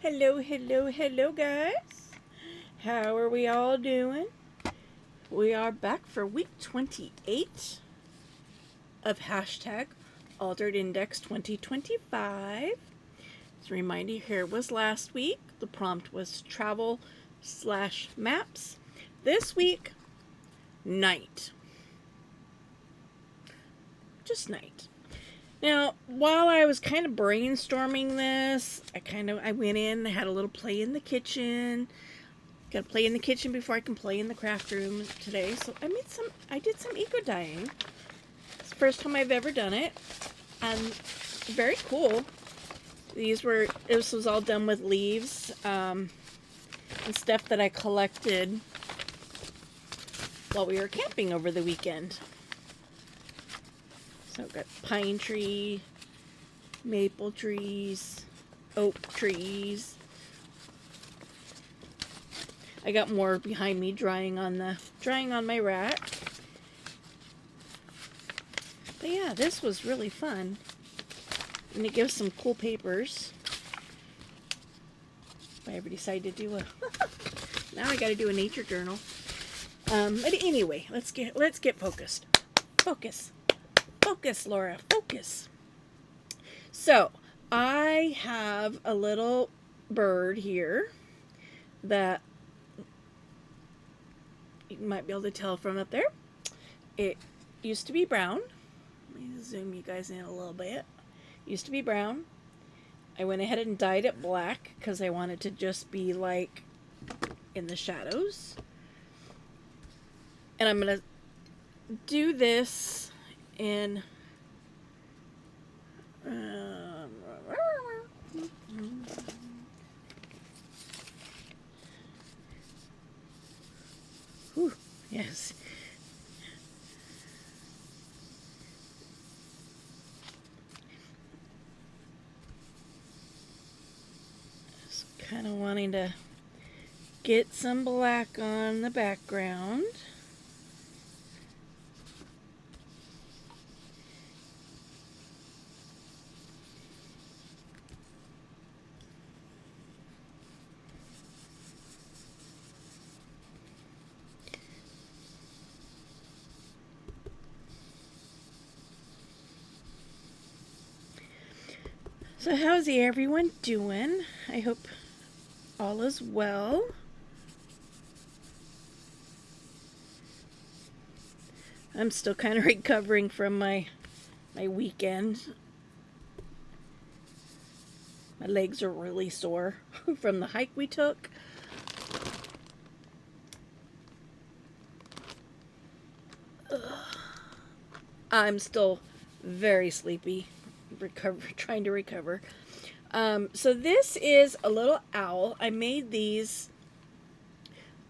Hello, hello, hello, guys. How are we all doing? We are back for week 28 of hashtag Altered Index 2025. As a reminder, here was last week. The prompt was travel/maps. This week, night. Just night. Now, while I was kind of brainstorming this, I went in, I had a little play in the kitchen. Got to play in the kitchen before I can play in the craft room today. So I did some eco dyeing. It's the first time I've ever done it. And very cool. This was all done with leaves and stuff that I collected while we were camping over the weekend. So I've got pine tree, maple trees, oak trees. I got more behind me drying on my rack. But yeah, this was really fun. And it gives some cool papers. If I ever decide to do a now I gotta do a nature journal. But anyway, let's get focused. Focus, Laura, focus. So I have a little bird here that you might be able to tell from up there. It used to be brown. Let me zoom you guys in a little bit. Used to be brown. I went ahead and dyed it black because I wanted to just be like in the shadows. And I'm going to do this in yes. Just kind of wanting to get some black on the background. So how's everyone doing? I hope all is well. I'm still kind of recovering from my weekend. My legs are really sore from the hike we took. I'm still very sleepy, trying to recover. So this is a little owl. I made these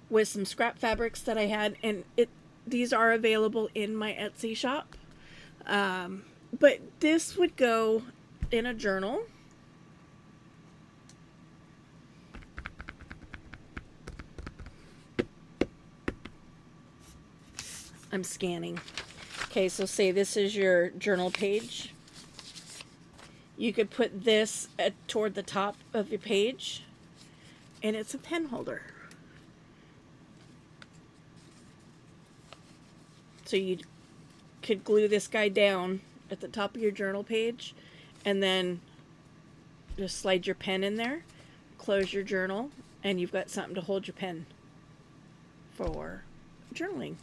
with some scrap fabrics that I had, and these are available in my Etsy shop. But this would go in a journal. I'm scanning. Okay, so say this is your journal page. You could put this toward the top of your page, and it's a pen holder. So you could glue this guy down at the top of your journal page, and then just slide your pen in there, close your journal, and you've got something to hold your pen for journaling.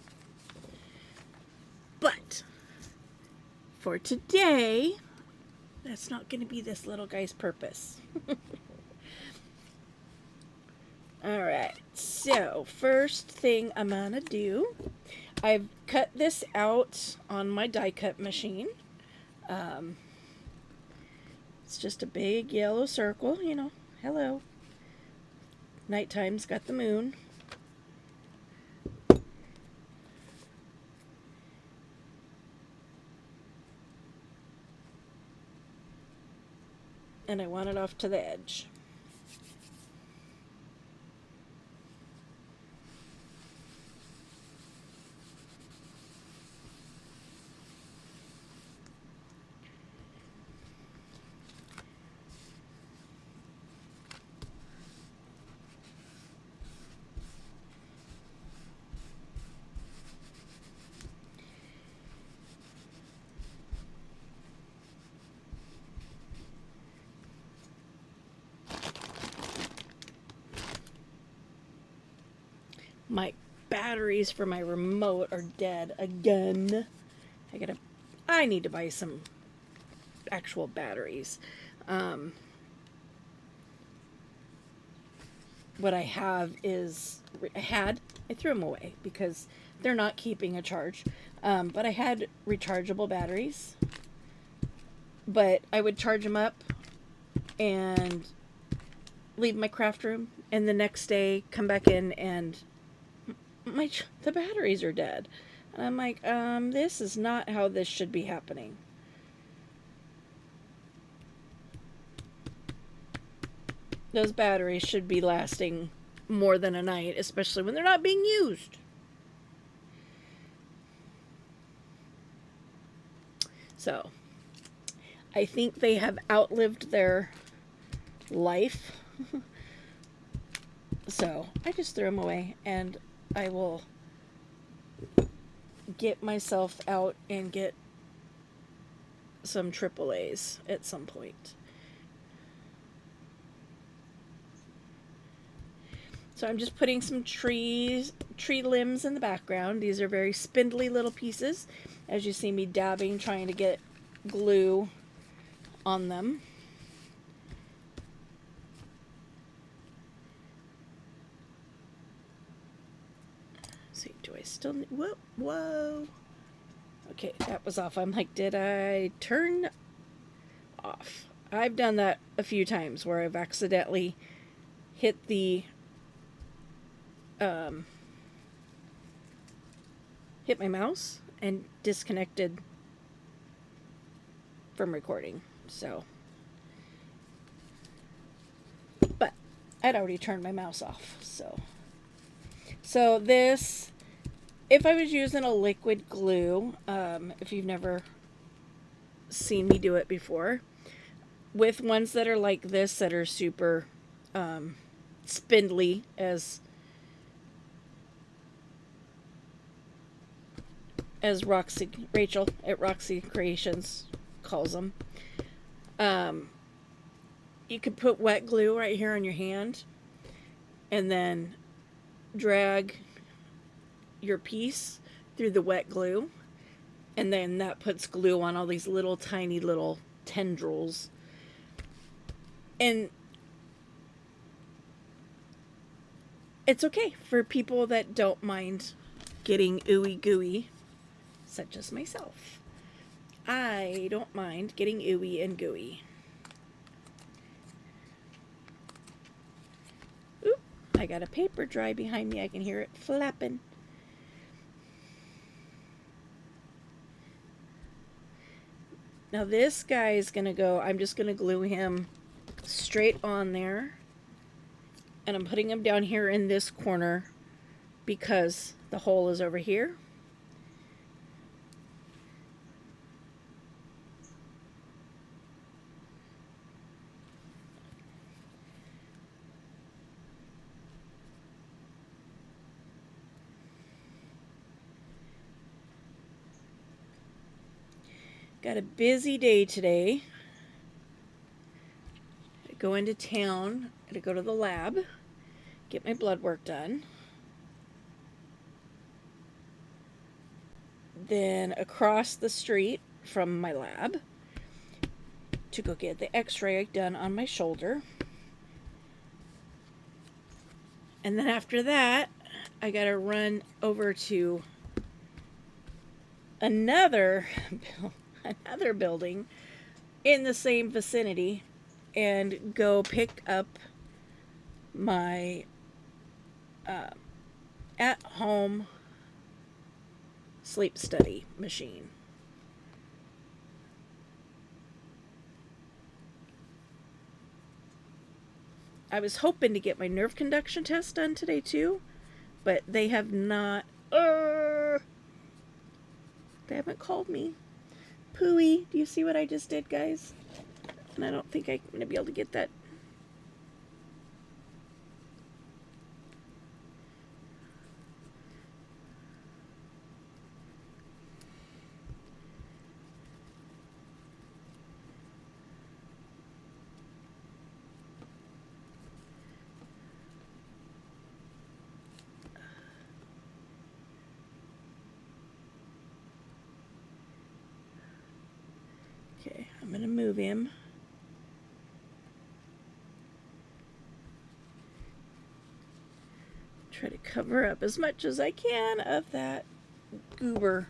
But for today, that's not going to be this little guy's purpose. Alright, so first thing I'm going to do, I've cut this out on my die cut machine. It's just a big yellow circle, hello. Nighttime's got the moon. And I want it off to the edge. My batteries for my remote are dead again. I need to buy some actual batteries. What I have is, I threw them away because they're not keeping a charge. But I had rechargeable batteries, but I would charge them up and leave my craft room, and the next day come back in and the batteries are dead. And I'm like, this is not how this should be happening. Those batteries should be lasting more than a night, especially when they're not being used. So, I think they have outlived their life. So, I just threw them away, and I will get myself out and get some AAAs at some point. So I'm just putting some tree limbs in the background. These are very spindly little pieces, as you see me dabbing, trying to get glue on them. Let's see, do I still need, whoa. Okay, that was off. I'm like, did I turn off? I've done that a few times where I've accidentally hit the hit my mouse and disconnected from recording. But I'd already turned my mouse off. So this, if I was using a liquid glue, if you've never seen me do it before, with ones that are like this, that are super spindly, as Rachel at Roxy Creations calls them. You could put wet glue right here on your hand and then drag your piece through the wet glue, and then that puts glue on all these little tiny little tendrils. And it's okay for people that don't mind getting ooey gooey, such as myself. I don't mind getting ooey and gooey. Oop, I got a paper dry behind me. I can hear it flapping. Now this guy is going to go, I'm just going to glue him straight on there. And I'm putting him down here in this corner because the hole is over here. Got a busy day today. I go into town to go to the lab, get my blood work done. Then across the street from my lab to go get the x-ray done on my shoulder. And then after that, I gotta run over to another building in the same vicinity and go pick up my at-home sleep study machine. I was hoping to get my nerve conduction test done today too, but they have not. They haven't called me. Pooey, do you see what I just did, guys? And I don't think I'm going to be able to get that. Okay, I'm going to move him. Try to cover up as much as I can of that goober.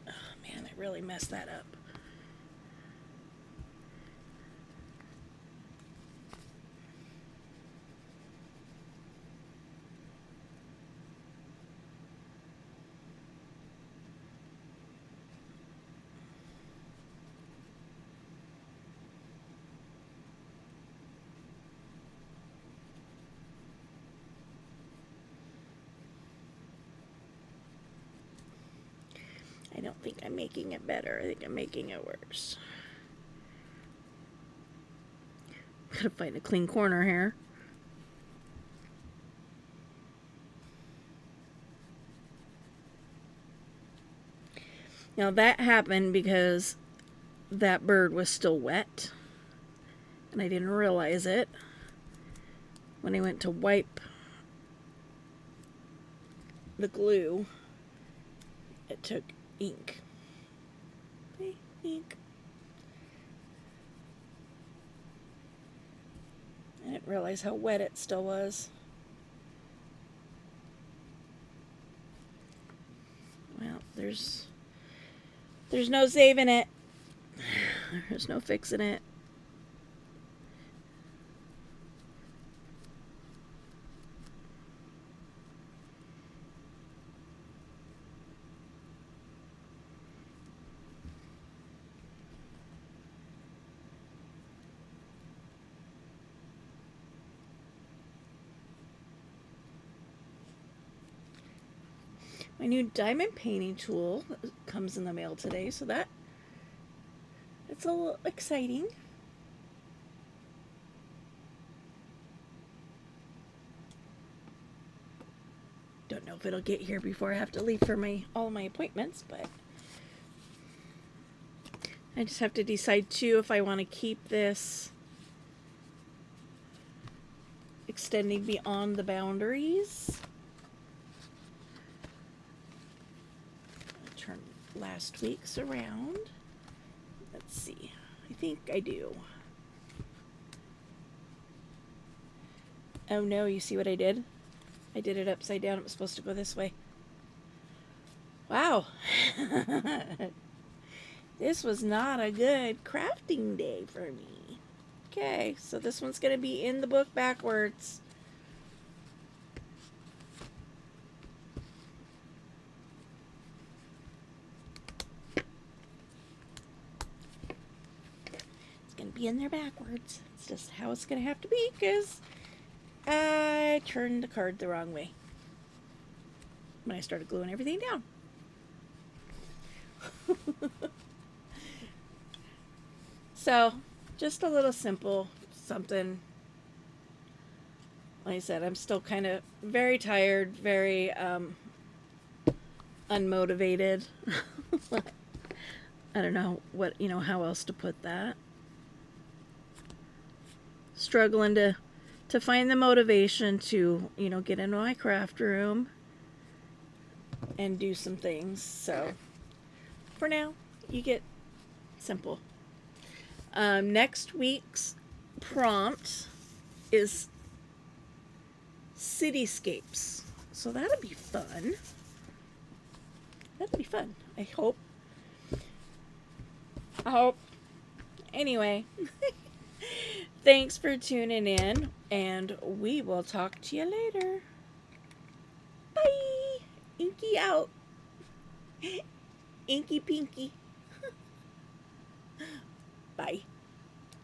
Oh man, I really messed that up. I don't think I'm making it better. I think I'm making it worse. Gotta find a clean corner here. Now that happened because that bird was still wet and I didn't realize it. When I went to wipe the glue, it took ink. Okay, ink. I didn't realize how wet it still was. Well, there's no saving it. There's no fixing it. My new diamond painting tool comes in the mail today, so it's a little exciting. Don't know if it'll get here before I have to leave for all my appointments, but I just have to decide too if I want to keep this extending beyond the boundaries. I'll turn last week's around. Let's see. I think I do. Oh no, you see what I did? I did it upside down. It was supposed to go this way. Wow. This was not a good crafting day for me. Okay, so this one's going to be in the book backwards. It's going to be in there backwards. It's just how it's going to have to be because I turned the card the wrong way when I started gluing everything down. So, just a little simple something. Like I said, I'm still kind of very tired, very unmotivated. I don't know how else to put that. Struggling to find the motivation to, get into my craft room and do some things. So, for now, you get simple. Next week's prompt is cityscapes. So that'll be fun. I hope. Anyway, thanks for tuning in, and we will talk to you later. Bye. Inky out. Inky Pinky. Bye.